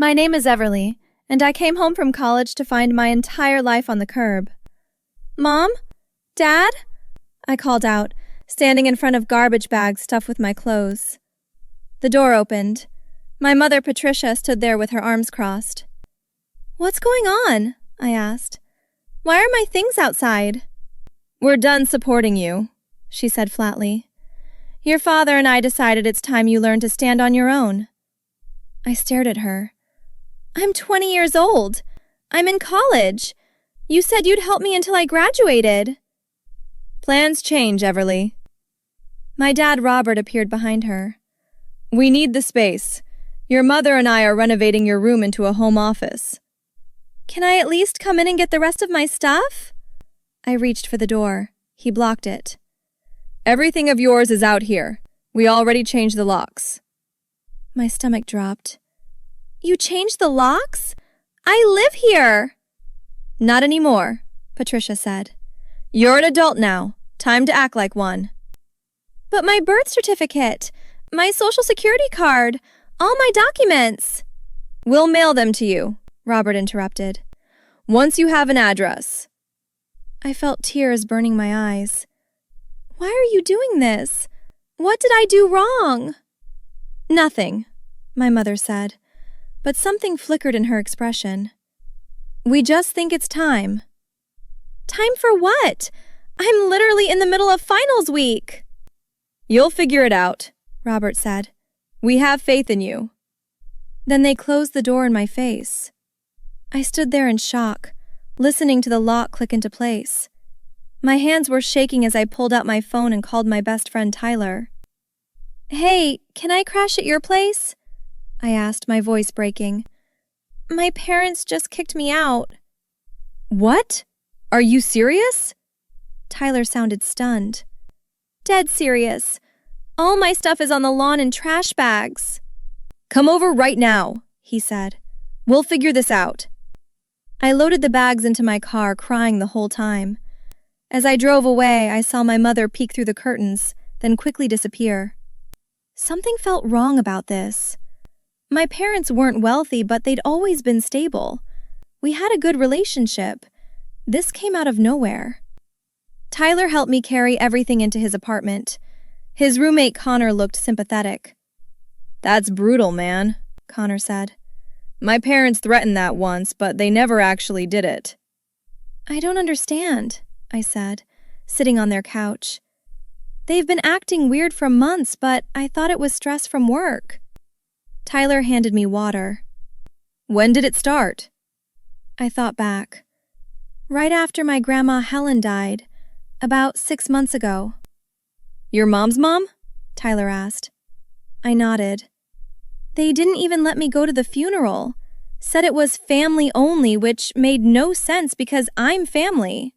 My name is Everly, and I came home from college to find my entire life on the curb. Mom? Dad? I called out, standing in front of garbage bags stuffed with my clothes. The door opened. My mother, Patricia, stood there with her arms crossed. What's going on? I asked. Why are my things outside? We're done supporting you, she said flatly. Your father and I decided it's time you learned to stand on your own. I stared at her. I'm 20 years old. I'm in college. You said you'd help me until I graduated. Plans change, Everly. My dad, Robert, appeared behind her. We need the space. Your mother and I are renovating your room into a home office. Can I at least come in and get the rest of my stuff? I reached for the door. He blocked it. Everything of yours is out here. We already changed the locks. My stomach dropped. You changed the locks? I live here. Not anymore, Patricia said. You're an adult now. Time to act like one. But my birth certificate, my social security card, all my documents. We'll mail them to you, Robert interrupted. Once you have an address. I felt tears burning my eyes. Why are you doing this? What did I do wrong? Nothing, my mother said, but something flickered in her expression. We just think it's time. Time for what? I'm literally in the middle of finals week. You'll figure it out, Robert said. We have faith in you. Then they closed the door in my face. I stood there in shock, listening to the lock click into place. My hands were shaking as I pulled out my phone and called my best friend Tyler. Hey, can I crash at your place? I asked, my voice breaking. My parents just kicked me out. What? Are you serious? Tyler sounded stunned. Dead serious. All my stuff is on the lawn in trash bags. Come over right now, he said. We'll figure this out. I loaded the bags into my car, crying the whole time. As I drove away, I saw my mother peek through the curtains, then quickly disappear. Something felt wrong about this. My parents weren't wealthy, but they'd always been stable. We had a good relationship. This came out of nowhere. Tyler helped me carry everything into his apartment. His roommate Connor looked sympathetic. That's brutal, man, Connor said. My parents threatened that once, but they never actually did it. I don't understand, I said, sitting on their couch. They've been acting weird for months, but I thought it was stress from work. Tyler handed me water. When did it start? I thought back. Right after my grandma Helen died, about 6 months ago. Your mom's mom? Tyler asked. I nodded. They didn't even let me go to the funeral. Said it was family only, which made no sense because I'm family.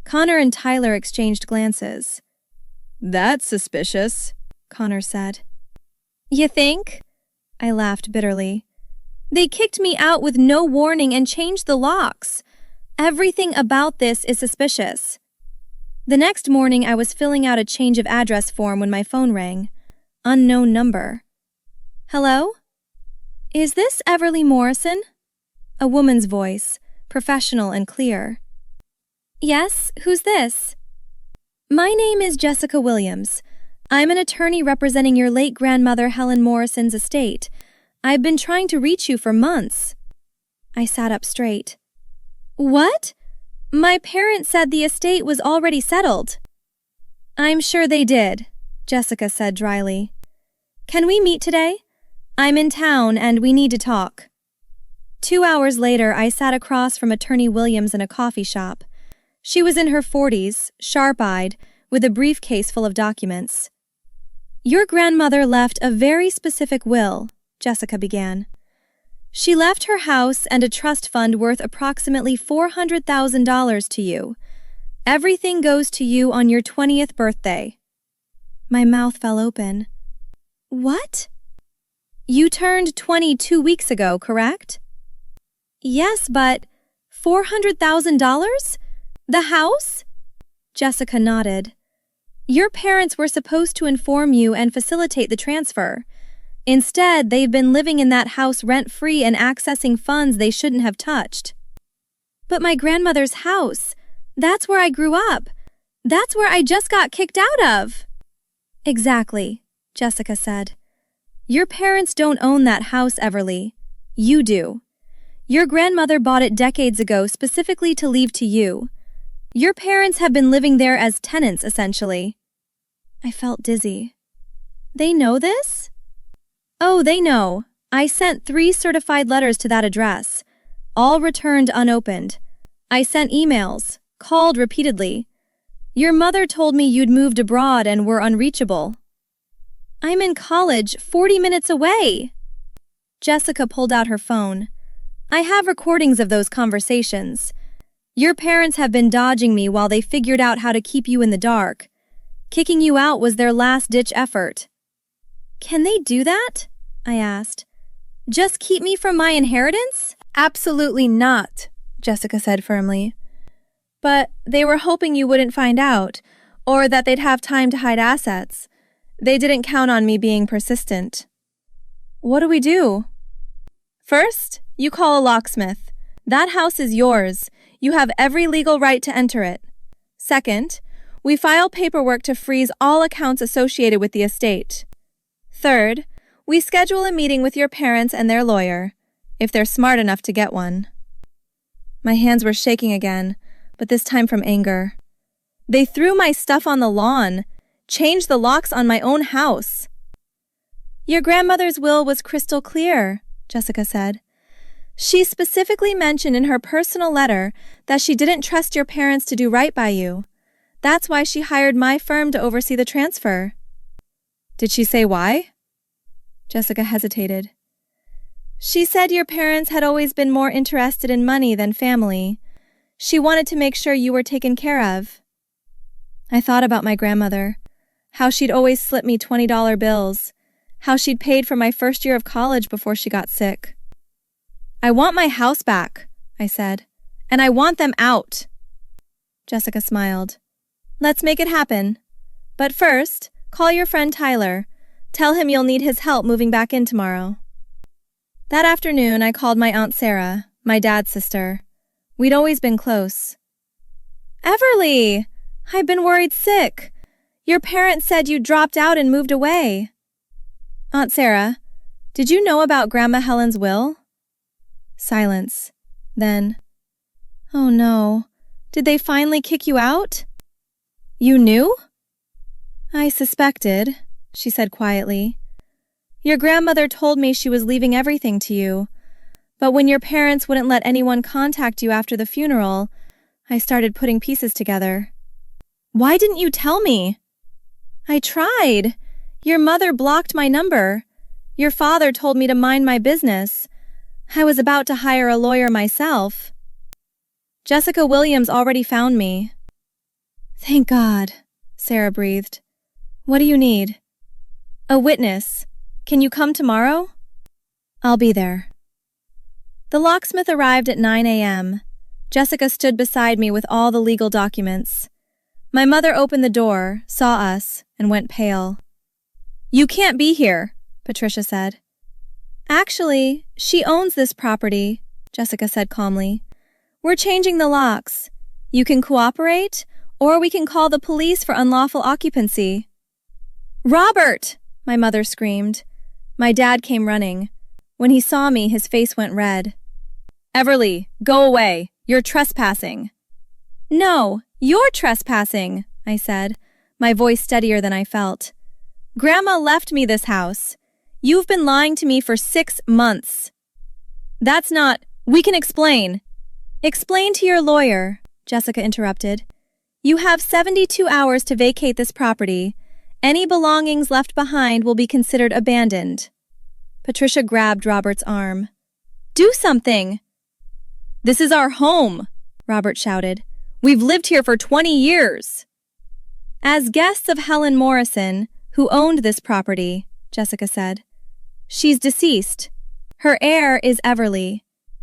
Connor and Tyler exchanged glances. That's suspicious, Connor said. You think? I laughed bitterly. They kicked me out with no warning and changed the locks. Everything about this is suspicious. The next morning, I was filling out a change of address form when my phone rang. Unknown number. Hello? Is this Everly Morrison? A woman's voice, professional and clear. Yes, who's this? My name is Jessica Williams. I'm an attorney representing your late grandmother Helen Morrison's estate. I've been trying to reach you for months. I sat up straight. What? My parents said the estate was already settled. I'm sure they did, Jessica said dryly. Can we meet today? I'm in town and we need to talk. 2 hours later, I sat across from Attorney Williams in a coffee shop. She was in her 40s, sharp-eyed, with a briefcase full of documents. Your grandmother left a very specific will, Jessica began. She left her house and a trust fund worth approximately $400,000 to you. Everything goes to you on your 20th birthday. My mouth fell open. What? You turned 20 2 weeks ago, correct? Yes, but $400,000? The house? Jessica nodded. Your parents were supposed to inform you and facilitate the transfer. Instead, they've been living in that house rent-free and accessing funds they shouldn't have touched. But my grandmother's house, that's where I grew up. That's where I just got kicked out of. Exactly, Jessica said. Your parents don't own that house, Everly. You do. Your grandmother bought it decades ago specifically to leave to you. Your parents have been living there as tenants, essentially. I felt dizzy. They know this? Oh, they know. I sent 3 certified letters to that address, all returned unopened. I sent emails, called repeatedly. Your mother told me you'd moved abroad and were unreachable. I'm in college, 40 minutes away. Jessica pulled out her phone. I have recordings of those conversations. Your parents have been dodging me while they figured out how to keep you in the dark. Kicking you out was their last-ditch effort. Can they do that? I asked. Just keep me from my inheritance? Absolutely not, Jessica said firmly. But they were hoping you wouldn't find out, or that they'd have time to hide assets. They didn't count on me being persistent. What do we do? First, you call a locksmith. That house is yours. You have every legal right to enter it. Second, we file paperwork to freeze all accounts associated with the estate. Third, we schedule a meeting with your parents and their lawyer, if they're smart enough to get one. My hands were shaking again, but this time from anger. They threw my stuff on the lawn, changed the locks on my own house. Your grandmother's will was crystal clear, Jessica said. She specifically mentioned in her personal letter that she didn't trust your parents to do right by you. That's why she hired my firm to oversee the transfer. Did she say why? Jessica hesitated. She said your parents had always been more interested in money than family. She wanted to make sure you were taken care of. I thought about my grandmother, how she'd always slip me $20 bills, how she'd paid for my first year of college before she got sick. I want my house back, I said, and I want them out. Jessica smiled. Let's make it happen. But first, call your friend Tyler. Tell him you'll need his help moving back in tomorrow. That afternoon, I called my Aunt Sarah, my dad's sister. We'd always been close. Everly, I've been worried sick. Your parents said you dropped out and moved away. Aunt Sarah, did you know about Grandma Helen's will? Silence. Then, oh no, did they finally kick you out? You knew? I suspected, she said quietly. Your grandmother told me she was leaving everything to you, but when your parents wouldn't let anyone contact you after the funeral, I started putting pieces together. Why didn't you tell me? I tried. Your mother blocked my number. Your father told me to mind my business. I was about to hire a lawyer myself. Jessica Williams already found me. Thank God, Sarah breathed. What do you need? A witness. Can you come tomorrow? I'll be there. The locksmith arrived at 9 a.m. Jessica stood beside me with all the legal documents. My mother opened the door, saw us, and went pale. You can't be here, Patricia said. Actually, she owns this property, Jessica said calmly. We're changing the locks. You can cooperate, or we can call the police for unlawful occupancy. Robert! My mother screamed. My dad came running. When he saw me, his face went red. Everly, go away. You're trespassing. No, you're trespassing, I said, my voice steadier than I felt. Grandma left me this house. You've been lying to me for 6 months. That's not... We can explain. Explain to your lawyer, Jessica interrupted. You have 72 hours to vacate this property. Any belongings left behind will be considered abandoned. Patricia grabbed Robert's arm. Do something! This is our home, Robert shouted. We've lived here for 20 years. As guests of Helen Morrison, who owned this property, Jessica said. She's deceased. Her heir is Everly.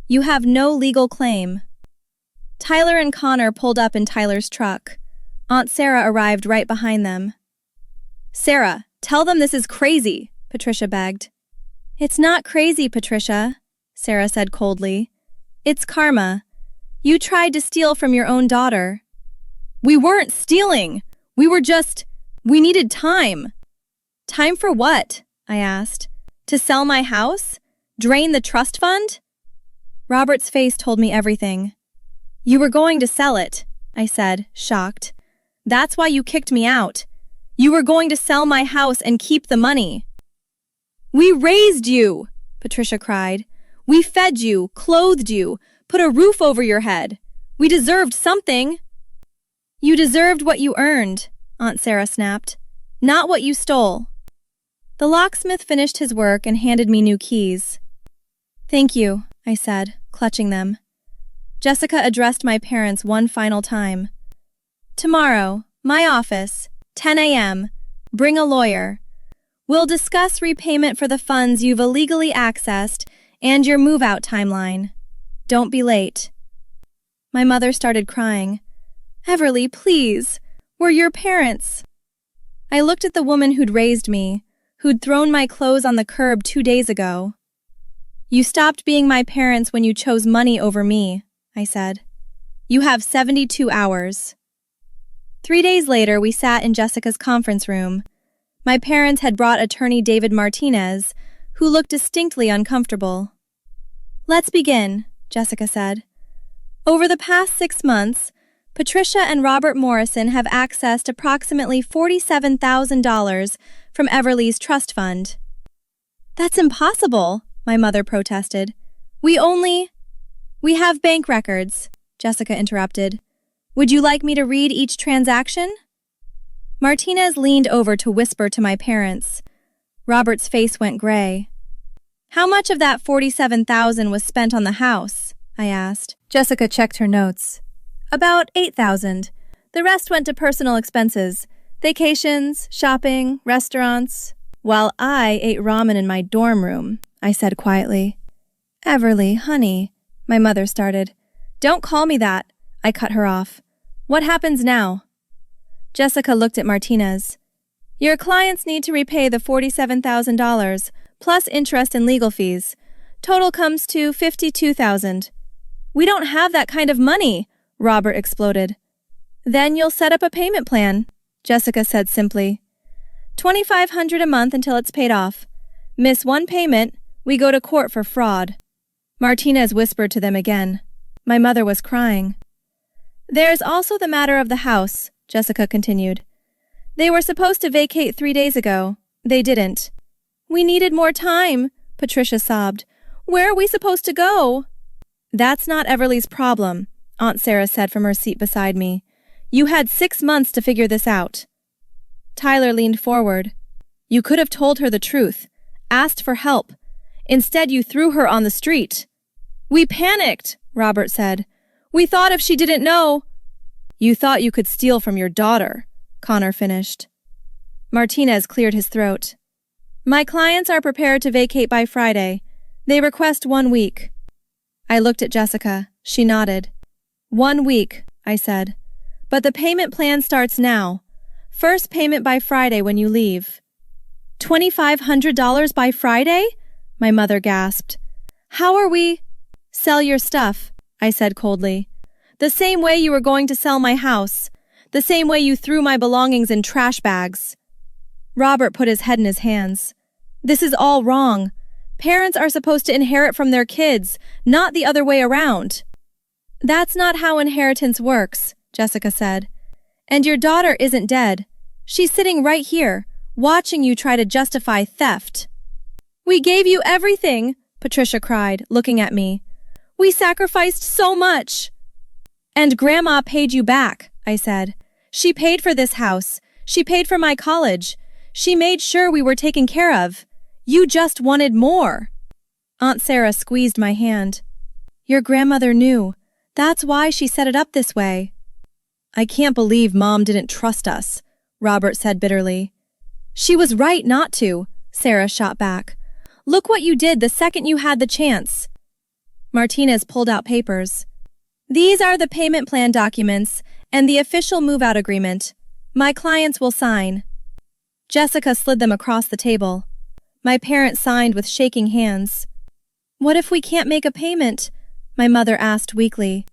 You have no legal claim. Tyler and Connor pulled up in Tyler's truck. Aunt Sarah arrived right behind them. Sarah, tell them this is crazy, Patricia begged. It's not crazy, Patricia, Sarah said coldly. It's karma. You tried to steal from your own daughter. We weren't stealing. We needed time. Time for what? I asked. To sell my house? Drain the trust fund? Robert's face told me everything. You were going to sell it, I said, shocked. That's why you kicked me out. You were going to sell my house and keep the money. We raised you, Patricia cried. We fed you, clothed you, put a roof over your head. We deserved something. You deserved what you earned, Aunt Sarah snapped, not what you stole. The locksmith finished his work and handed me new keys. Thank you, I said, clutching them. Jessica addressed my parents one final time. Tomorrow, my office, 10 a.m. Bring a lawyer. We'll discuss repayment for the funds you've illegally accessed and your move-out timeline. Don't be late. My mother started crying. Everly, please. We're your parents. I looked at the woman who'd raised me, who'd thrown my clothes on the curb 2 days ago. You stopped being my parents when you chose money over me, I said. You have 72 hours. 3 days later, we sat in Jessica's conference room. My parents had brought attorney David Martinez, who looked distinctly uncomfortable. Let's begin, Jessica said. Over the past 6 months, Patricia and Robert Morrison have accessed approximately $47,000 from Everly's trust fund. That's impossible, my mother protested. We have bank records, Jessica interrupted. Would you like me to read each transaction? Martinez leaned over to whisper to my parents. Robert's face went gray. How much of that $47,000 was spent on the house? I asked. Jessica checked her notes. About $8,000. The rest went to personal expenses. Vacations, shopping, restaurants. While I ate ramen in my dorm room, I said quietly. Everly, honey, my mother started. Don't call me that, I cut her off. What happens now? Jessica looked at Martinez. Your clients need to repay the $47,000, plus interest and legal fees. Total comes to $52,000. We don't have that kind of money, Robert exploded. Then you'll set up a payment plan, Jessica said simply. $2,500 a month until it's paid off. Miss one payment, we go to court for fraud. Martinez whispered to them again. My mother was crying. There's also the matter of the house, Jessica continued. They were supposed to vacate 3 days ago. They didn't. We needed more time, Patricia sobbed. Where are we supposed to go? That's not Everly's problem, Aunt Sarah said from her seat beside me. You had 6 months to figure this out. Tyler leaned forward. You could have told her the truth, asked for help. Instead, you threw her on the street. We panicked, Robert said. We thought if she didn't know. You thought you could steal from your daughter, Connor finished. Martinez cleared his throat. My clients are prepared to vacate by Friday. They request 1 week. I looked at Jessica. She nodded. 1 week, I said. But the payment plan starts now. First payment by Friday when you leave. $2,500 by Friday? My mother gasped. How are we? Sell your stuff, I said coldly. The same way you were going to sell my house. The same way you threw my belongings in trash bags. Robert put his head in his hands. This is all wrong. Parents are supposed to inherit from their kids, not the other way around. That's not how inheritance works, Jessica said. And your daughter isn't dead. She's sitting right here, watching you try to justify theft. We gave you everything, Patricia cried, looking at me. We sacrificed so much. And Grandma paid you back, I said. She paid for this house. She paid for my college. She made sure we were taken care of. You just wanted more. Aunt Sarah squeezed my hand. Your grandmother knew. That's why she set it up this way. I can't believe Mom didn't trust us, Robert said bitterly. She was right not to, Sarah shot back. Look what you did the second you had the chance. Martinez pulled out papers. These are the payment plan documents and the official move-out agreement. My clients will sign. Jessica slid them across the table. My parents signed with shaking hands. What if we can't make a payment? My mother asked weakly.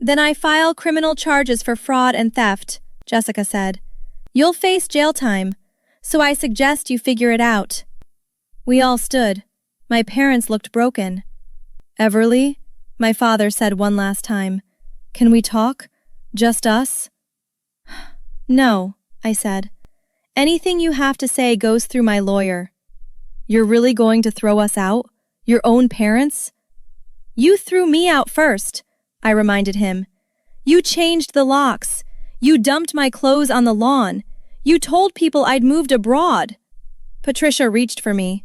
Then I file criminal charges for fraud and theft, Jessica said. You'll face jail time, so I suggest you figure it out. We all stood. My parents looked broken. Everly, my father said one last time. Can we talk? Just us? No, I said. Anything you have to say goes through my lawyer. You're really going to throw us out? Your own parents? You threw me out first, I reminded him. You changed the locks. You dumped my clothes on the lawn. You told people I'd moved abroad. Patricia reached for me.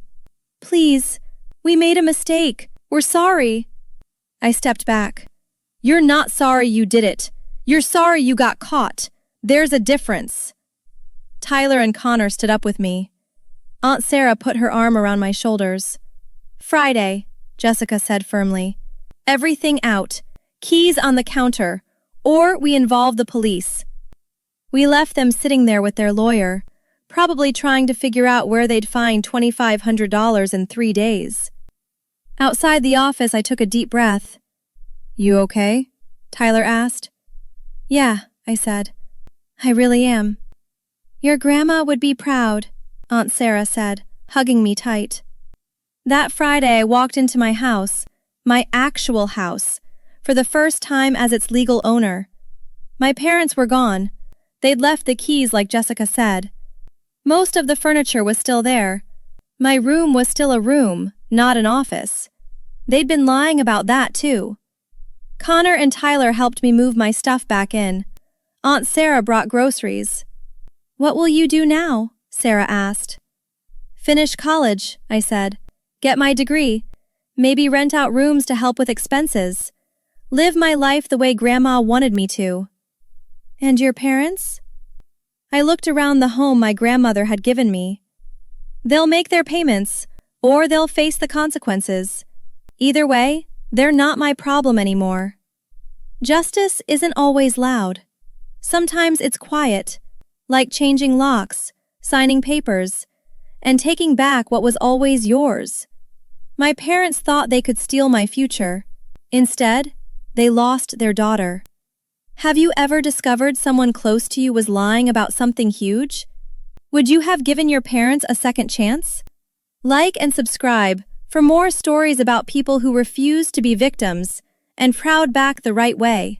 Please, we made a mistake. We're sorry. I stepped back. You're not sorry you did it. You're sorry you got caught. There's a difference. Tyler and Connor stood up with me. Aunt Sarah put her arm around my shoulders. Friday, Jessica said firmly. Everything out. Keys on the counter. Or we involve the police. We left them sitting there with their lawyer, probably trying to figure out where they'd find $2,500 in 3 days. Outside the office, I took a deep breath. You okay? Tyler asked. Yeah, I said. I really am. Your grandma would be proud, Aunt Sarah said, hugging me tight. That Friday, I walked into my house, my actual house, for the first time as its legal owner. My parents were gone. They'd left the keys like Jessica said. Most of the furniture was still there. My room was still a room, not an office. They'd been lying about that, too. Connor and Tyler helped me move my stuff back in. Aunt Sarah brought groceries. What will you do now? Sarah asked. Finish college, I said. Get my degree. Maybe rent out rooms to help with expenses. Live my life the way Grandma wanted me to. And your parents? I looked around the home my grandmother had given me. They'll make their payments, or they'll face the consequences. Either way, they're not my problem anymore. Justice isn't always loud. Sometimes it's quiet, like changing locks, signing papers, and taking back what was always yours. My parents thought they could steal my future. Instead, they lost their daughter. Have you ever discovered someone close to you was lying about something huge? Would you have given your parents a second chance? Like and subscribe for more stories about people who refused to be victims and proud back the right way.